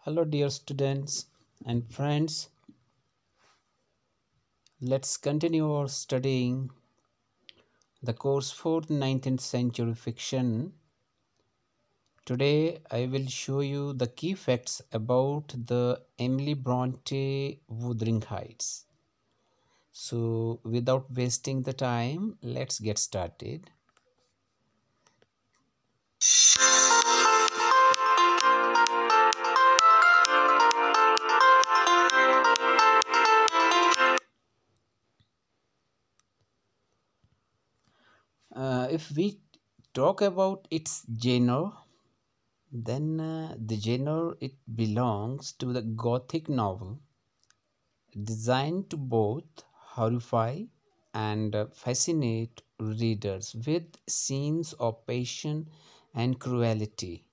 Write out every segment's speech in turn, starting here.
Hello, dear students and friends. Let's continue our studying the course for 19th century fiction. Today, I will show you the key facts about the Emily Bronte Wuthering Heights. So, without wasting the time, let's get started. If we talk about its genre, then the genre it belongs to the Gothic novel, designed to both horrify and fascinate readers with scenes of passion and cruelty,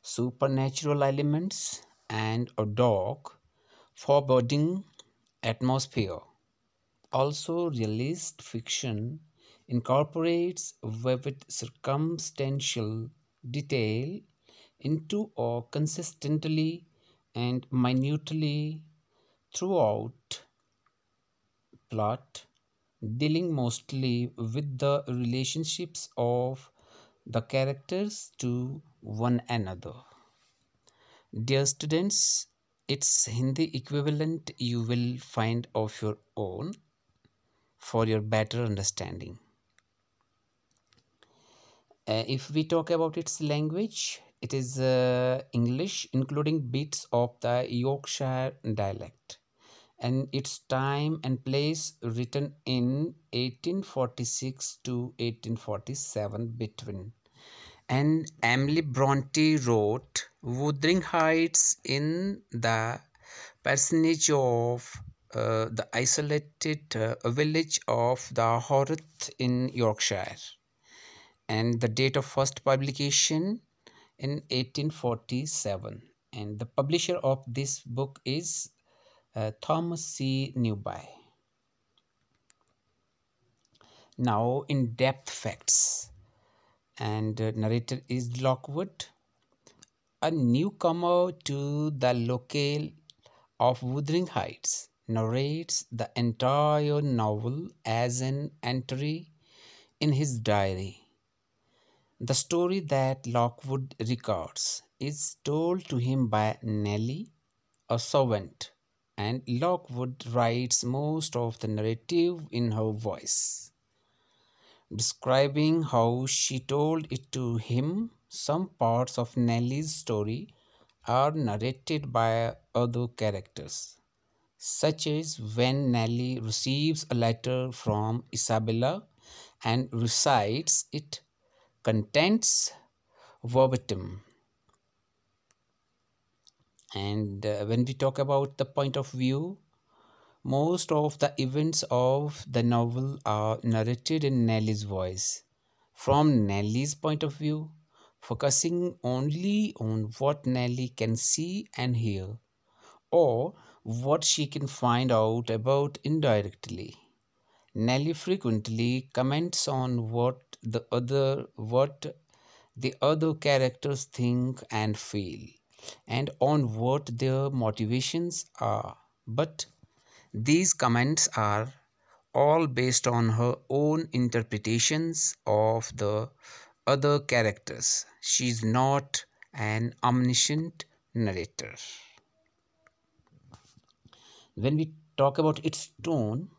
supernatural elements, and a dark, foreboding atmosphere. Also, realist fiction incorporates vivid circumstantial detail into a consistently and minutely throughout plot, dealing mostly with the relationships of the characters to one another. Dear students, its Hindi equivalent you will find of your own for your better understanding. If we talk about its language, it is English, including bits of the Yorkshire dialect, and its time and place written in 1846 to 1847 between. And Emily Bronte wrote Wuthering Heights in the parsonage of the isolated village of the Horeth in Yorkshire, and the date of first publication in 1847. And the publisher of this book is Thomas C. Newby. Now, in depth facts, and narrator is Lockwood, a newcomer to the locale of Wuthering Heights, narrates the entire novel as an entry in his diary. The story that Lockwood records is told to him by Nellie, a servant, and Lockwood writes most of the narrative in her voice. Describing how she told it to him, some parts of Nellie's story are narrated by other characters, such as when Nellie receives a letter from Isabella and recites its contents verbatim. And when we talk about the point of view, most of the events of the novel are narrated in Nellie's voice, from Nellie's point of view, focusing only on what Nellie can see and hear, or what she can find out about indirectly. Nellie frequently comments on what the other characters think and feel, and on what their motivations are. But these comments are all based on her own interpretations of the other characters. She is not an omniscient narrator. When we talk about its tone,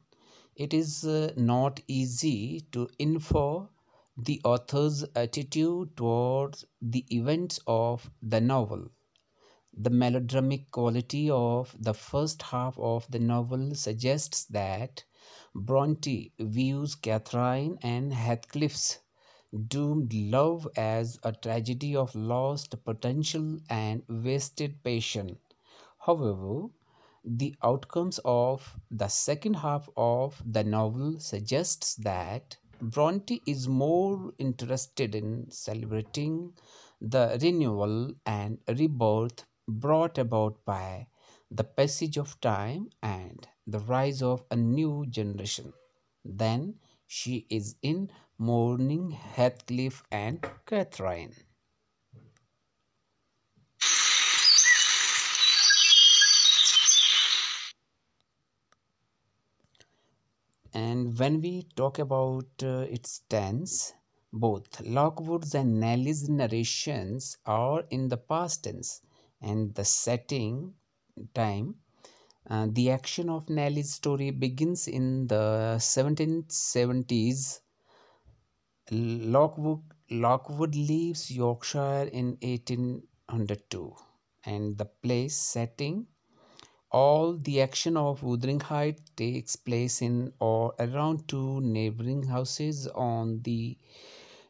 it is not easy to infer the author's attitude towards the events of the novel. The melodramatic quality of the first half of the novel suggests that Bronte views Catherine and Heathcliff's doomed love as a tragedy of lost potential and wasted passion. However, the outcomes of the second half of the novel suggests that Bronte is more interested in celebrating the renewal and rebirth brought about by the passage of time and the rise of a new generation than she is in mourning Heathcliff and Catherine. when we talk about its tense, both Lockwood's and Nellie's narrations are in the past tense, and the setting time. The action of Nellie's story begins in the 1770s. Lockwood leaves Yorkshire in 1802, and the place setting, all the action of Wuthering Heights takes place in or around two neighboring houses on the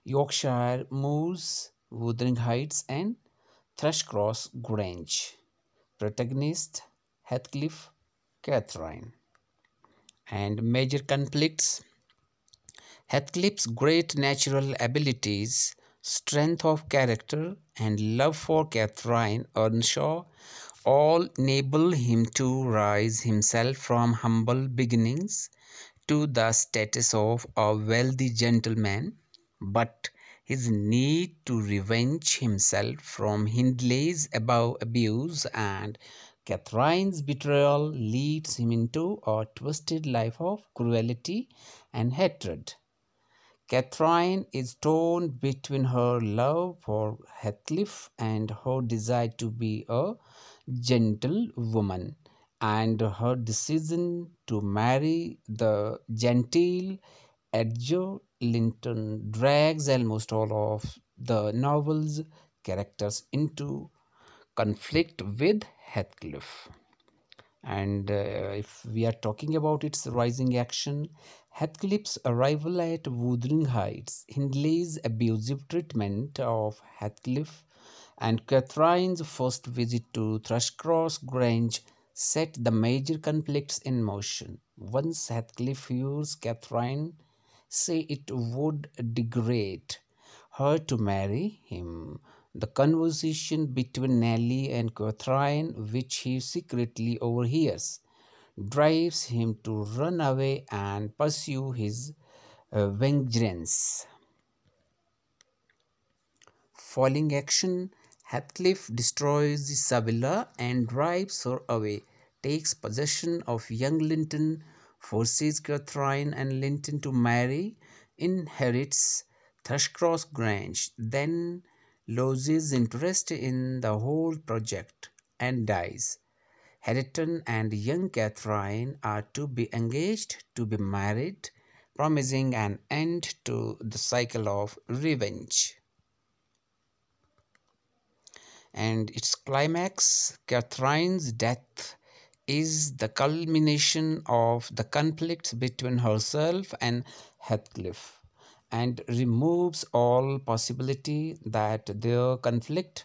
Yorkshire moors, Wuthering Heights and Thrushcross Grange. Protagonist Heathcliff, Catherine. And major conflicts: Heathcliff's great natural abilities, strength of character, and love for Catherine Earnshaw all enable him to rise himself from humble beginnings to the status of a wealthy gentleman, but his need to revenge himself from Hindley's abuse and Catherine's betrayal leads him into a twisted life of cruelty and hatred. Catherine is torn between her love for Heathcliff and her desire to be a gentlewoman, and her decision to marry the genteel Edgar Linton drags almost all of the novel's characters into conflict with Heathcliff. And if we are talking about its rising action, Heathcliff's arrival at Wuthering Heights, Hindley's abusive treatment of Heathcliff, and Catherine's first visit to Thrushcross Grange set the major conflicts in motion. Once Heathcliff hears Catherine say it would degrade her to marry him, the conversation between Nellie and Catherine, which he secretly overhears, drives him to run away and pursue his vengeance. Following action, Heathcliff destroys Isabella and drives her away, takes possession of young Linton, forces Catherine and Linton to marry, inherits Thrushcross Grange, then loses interest in the whole project and dies. Hareton and young Catherine are to be engaged to be married, promising an end to the cycle of revenge. And its climax, Catherine's death, is the culmination of the conflicts between herself and Heathcliff, and removes all possibility that their conflict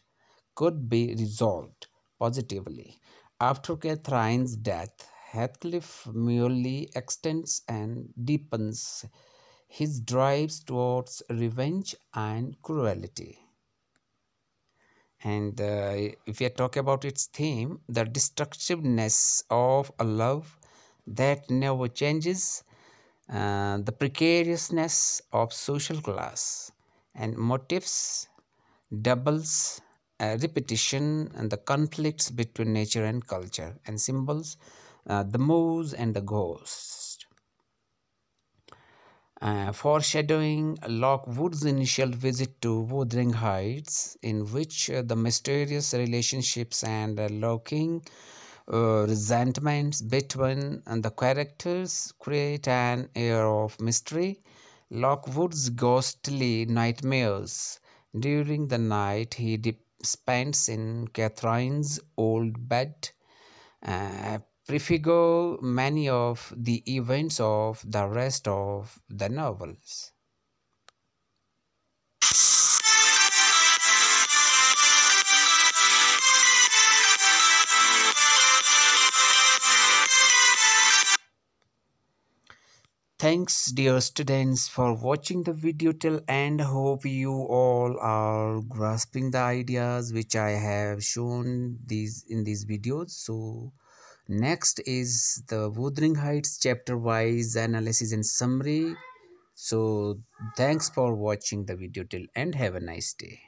could be resolved positively. After Catherine's death, Heathcliff merely extends and deepens his drives towards revenge and cruelty. And if we talk about its theme, the destructiveness of a love that never changes, the precariousness of social class, and motifs, doubles, repetition, and the conflicts between nature and culture, and symbols, the moose and the ghost. Foreshadowing Lockwood's initial visit to Wuthering Heights, in which the mysterious relationships and lurking resentments between the characters create an air of mystery. Lockwood's ghostly nightmares during the night he spends in Catherine's old bed prefigure many of the events of the rest of the novels. Thanks dear students for watching the video till end. Hope you all are grasping the ideas which I have shown in these videos. So next is the Wuthering Heights chapter wise analysis and summary. So thanks for watching the video till end. Have a nice day.